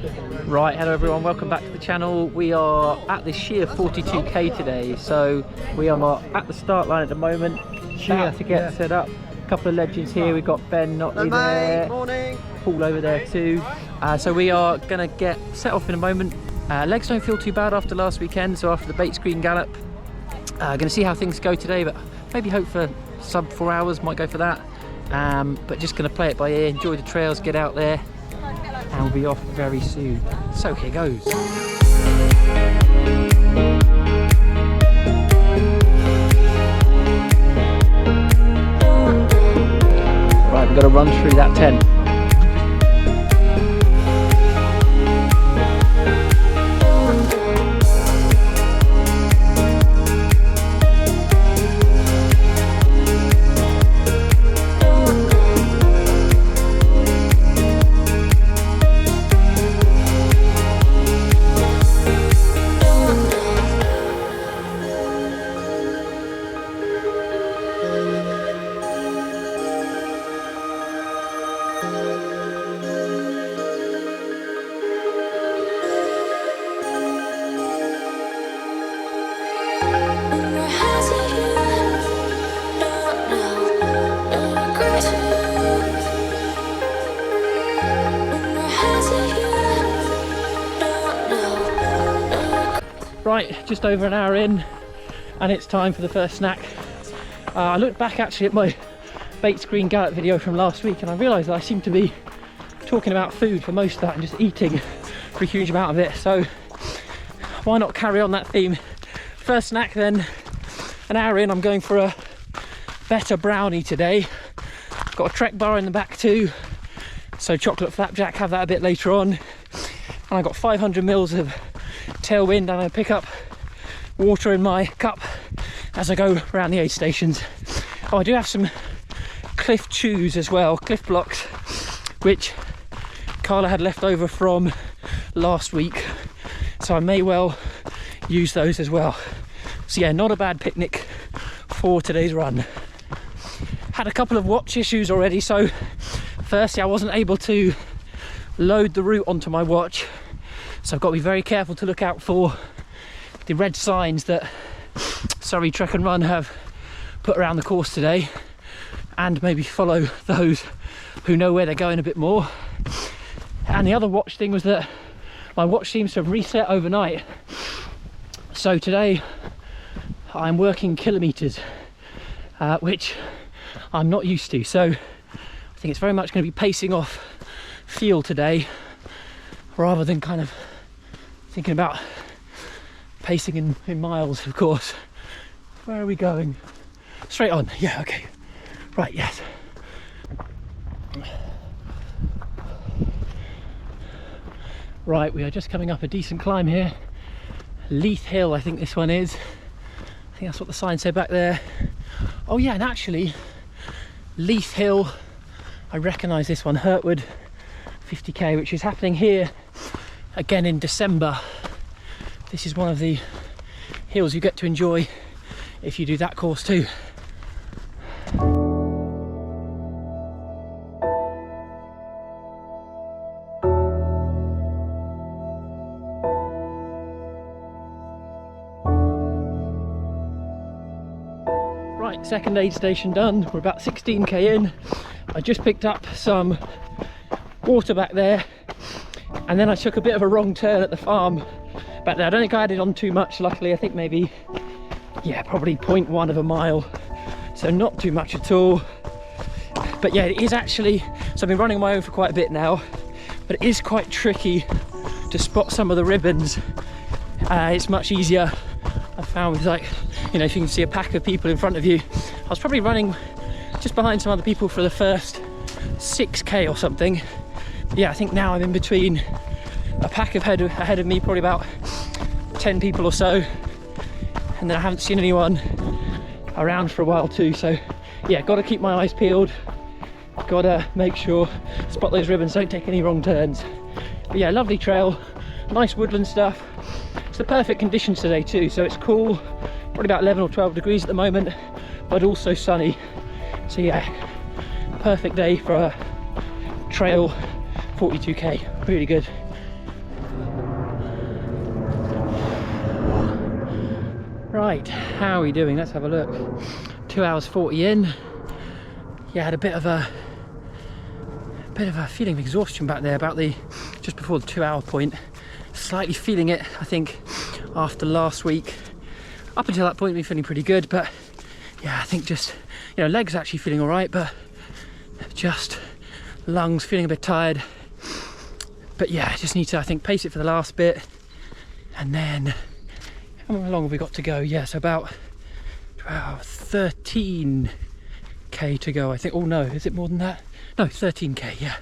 Right, hello everyone, welcome back to the channel. We are at the Shere 42k today, so we are at the start line at the moment, about to get set up. A couple of legends here, we've got Ben Notley there, morning. Paul over there too. So we are going to get set off in a moment. Legs don't feel too bad after last weekend, so after the bait screen gallop. Going to see how things go today, but maybe hope for sub 4 hours, might go for that. But just going to play it by ear, enjoy the trails, get out there, and we'll be off very soon. So here goes. Right, we've got to run through that tent. Right, just over an hour in and it's time for the first snack. I looked back actually at my bait screen gallop video from last week and I realised that I seem to be talking about food for most of that and just eating for a huge amount of it, so why not carry on that theme. First snack then, an hour in, I'm going for a better brownie today. Got a Trek bar in the back too, so chocolate flapjack, have that a bit later on. And I got 500 mils of tailwind and I pick up water in my cup as I go around the aid stations. Oh, I do have some cliff chews as well, cliff blocks, which Carla had left over from last week, so I may well use those as well. So yeah, not a bad picnic for today's run. Had a couple of watch issues already, so firstly I wasn't able to load the route onto my watch, so I've got to be very careful to look out for the red signs that Surrey Trek and Run have put around the course today, and maybe follow those who know where they're going a bit more. And the other watch thing was that my watch seems to have reset overnight, so today I'm working kilometers, which I'm not used to, so I think it's very much going to be pacing off feel today rather than kind of thinking about pacing in miles, of course. Where are we going? Straight on. Yeah, okay. Right, yes. Right, we are just coming up a decent climb here. Leith Hill, I think this one is. I think that's what the sign said back there. Oh yeah, and actually, Leith Hill, I recognise this one, Hurtwood 50k, which is happening here again in December. This is one of the hills you get to enjoy if you do that course too. Right, second aid station done. We're about 16k in. I just picked up some water back there, and then I took a bit of a wrong turn at the farm back there. I don't think I added on too much, luckily. I think maybe, yeah, probably 0.1 of a mile, so not too much at all. But yeah, it is actually, so I've been running on my own for quite a bit now, but it is quite tricky to spot some of the ribbons. It's much easier, I found, with, like, you know, if you can see a pack of people in front of you. I was probably running just behind some other people for the first 6k or something. Yeah, I think now I'm in between a pack ahead of me, probably about 10 people or so, and then I haven't seen anyone around for a while too, so yeah, got to keep my eyes peeled, got to make sure, spot those ribbons, don't take any wrong turns. But yeah, lovely trail, nice woodland stuff. It's the perfect conditions today too, so it's cool, probably about 11 or 12 degrees at the moment, but also sunny. So yeah, perfect day for a trail 42k, really good. Right, how are we doing? Let's have a look. 2 hours 40 in. Yeah, I had a bit of a feeling of exhaustion back there about just before the 2 hour point. Slightly feeling it, I think, after last week. Up until that point, we've been feeling pretty good, but yeah, I think just, legs actually feeling all right, but just lungs feeling a bit tired. But yeah, I just need to, I think, pace it for the last bit, and then how long have we got to go? Yeah, so about 13k to go, I think. Oh no, is it more than that? No, 13k, yeah,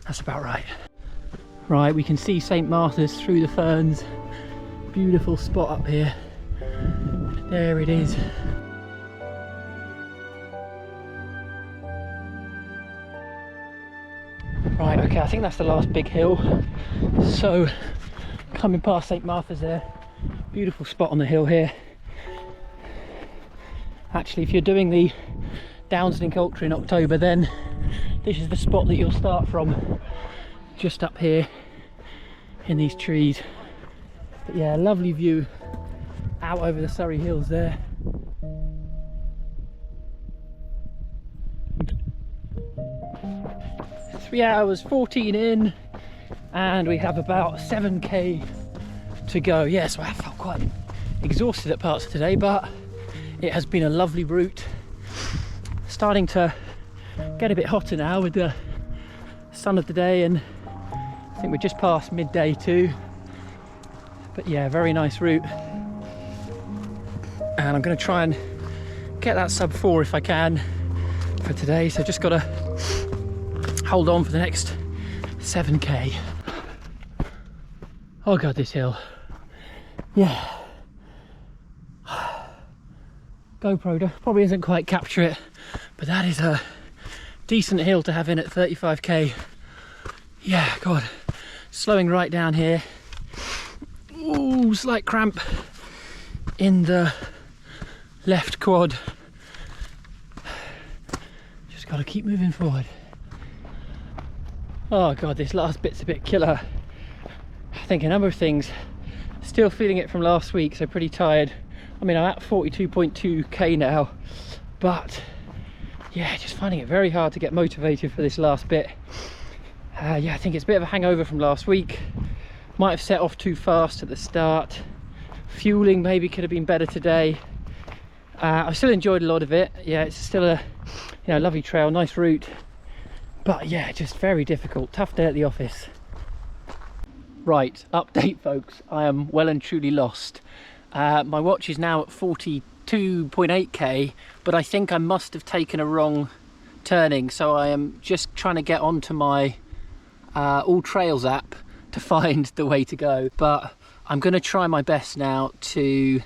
that's about right. Right, we can see St Martha's through the ferns. Beautiful spot up here. There it is. Right, okay, I think that's the last big hill. So, coming past St Martha's there. Beautiful spot on the hill here. Actually, if you're doing the Downslink Ultra in October, then this is the spot that you'll start from, just up here in these trees. But yeah, lovely view out over the Surrey Hills there. Three hours 14 in, and we have about 7k to go. Yeah, so I felt quite exhausted at parts of today, but it has been a lovely route. Starting to get a bit hotter now with the sun of the day, and I think we're just past midday too. But yeah, very nice route, and I'm going to try and get that sub 4 if I can for today, so just got to hold on for the next 7k. Oh god, this hill. Yeah. GoPro probably doesn't quite capture it, but that is a decent hill to have in at 35k. Yeah, god. Slowing right down here. Ooh, slight cramp in the left quad. Just got to keep moving forward. Oh god, this last bit's a bit killer. I think a number of things. Still feeling it from last week, so pretty tired. I mean, I'm at 42.2k now, but yeah, just finding it very hard to get motivated for this last bit. Yeah, I think it's a bit of a hangover from last week. Might have set off too fast at the start. Fueling maybe could have been better today. I've still enjoyed a lot of it. Yeah, it's still a lovely trail, nice route. But yeah, just very difficult. Tough day at the office. Right, update folks. I am well and truly lost. My watch is now at 42.8k, but I think I must have taken a wrong turning. So I am just trying to get onto my All Trails app to find the way to go. But I'm going to try my best now to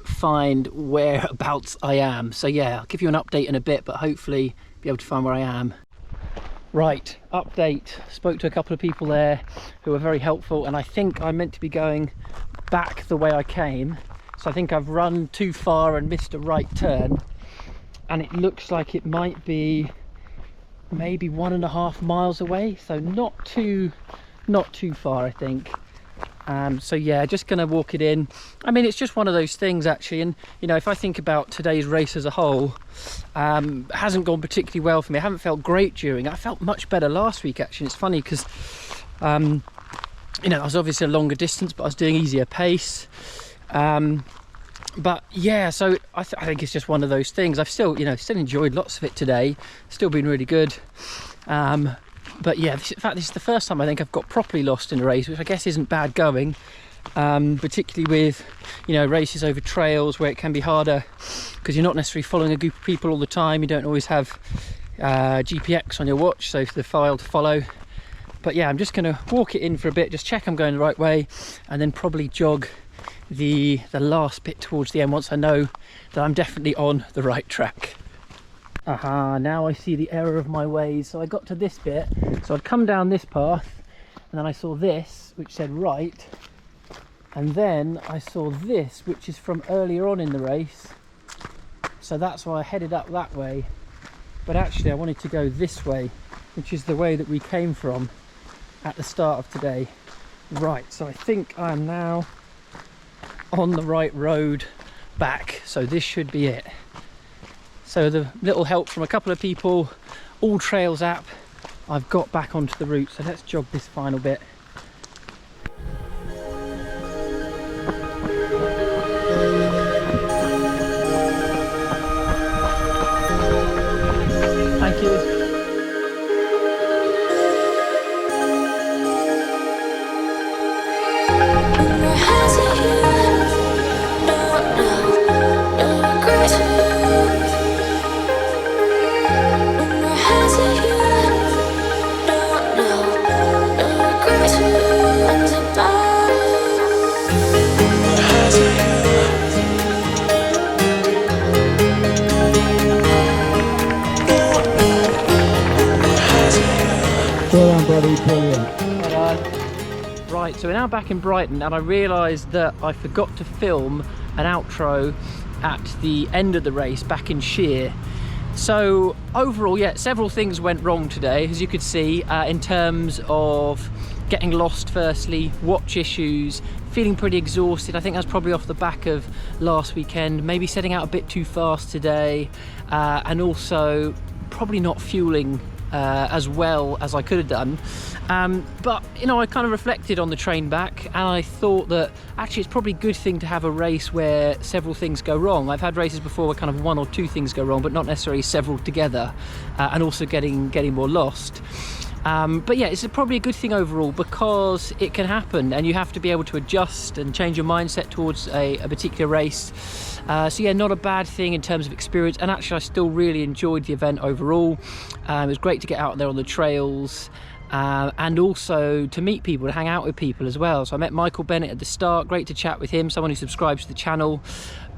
find whereabouts I am. So yeah, I'll give you an update in a bit, but hopefully be able to find where I am. Right, update. Spoke to a couple of people there who were very helpful, and I think I'm meant to be going back the way I came. So I think I've run too far and missed a right turn, and it looks like it might be maybe 1.5 miles away, so not too far, I think. So yeah, just gonna walk it in. I mean, it's just one of those things actually, and if I think about today's race as a whole, it hasn't gone particularly well for me. I haven't felt great during. I felt much better last week actually. It's funny because I was obviously a longer distance, but I was doing easier pace. But yeah, so I think it's just one of those things. I've still enjoyed lots of it today. Still been really good. But yeah, in fact, this is the first time I think I've got properly lost in a race, which I guess isn't bad going, particularly with, races over trails where it can be harder because you're not necessarily following a group of people all the time. You don't always have GPX on your watch, so the file to follow. But yeah, I'm just going to walk it in for a bit, just check I'm going the right way, and then probably jog the last bit towards the end once I know that I'm definitely on the right track. Aha, now I see the error of my ways. So I got to this bit, so I'd come down this path, and then I saw this which said right, and then I saw this which is from earlier on in the race, so that's why I headed up that way. But actually I wanted to go this way, which is the way that we came from at the start of today. Right, so I think I'm now on the right road back, so this should be it. So the little help from a couple of people, All Trails app, I've got back onto the route, so let's jog this final bit. Thank you. Right, so we're now back in Brighton, and I realised that I forgot to film an outro at the end of the race back in Shere. So overall, yeah, several things went wrong today, as you could see, in terms of getting lost firstly, watch issues, feeling pretty exhausted. I think that's probably off the back of last weekend, maybe setting out a bit too fast today, and also probably not fueling as well as I could have done. But you know, I kind of reflected on the train back, and I thought that actually it's probably a good thing to have a race where several things go wrong. I've had races before where kind of one or two things go wrong, but not necessarily several together, and also getting more lost. But yeah, it's probably a good thing overall, because it can happen and you have to be able to adjust and change your mindset towards a particular race. So yeah, not a bad thing in terms of experience, and actually I still really enjoyed the event overall. It was great to get out there on the trails, and also to meet people, to hang out with people as well. So I met Michael Bennett at the start, great to chat with him, someone who subscribes to the channel.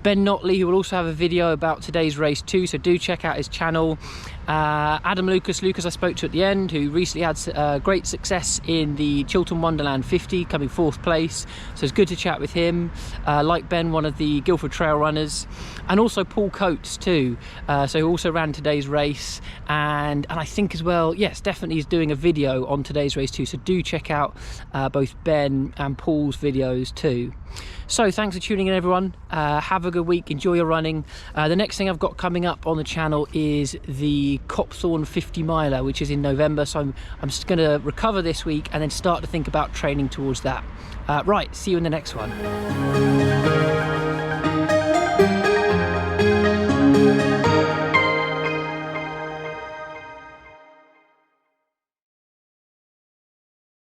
Ben Notley, who will also have a video about today's race too, so do check out his channel. Adam Lucas I spoke to at the end, who recently had great success in the Chiltern Wonderland 50, coming 4th place, so it's good to chat with him. Like Ben, one of the Guildford Trail runners, and also Paul Coates too, so who also ran today's race, and I think as well, yes, definitely is doing a video on today's race too, so do check out both Ben and Paul's videos too. So thanks for tuning in, everyone. Have a good week, enjoy your running. The next thing I've got coming up on the channel is the Copthorne 50 miler, which is in November, so I'm just going to recover this week and then start to think about training towards that. Right, see you in the next one.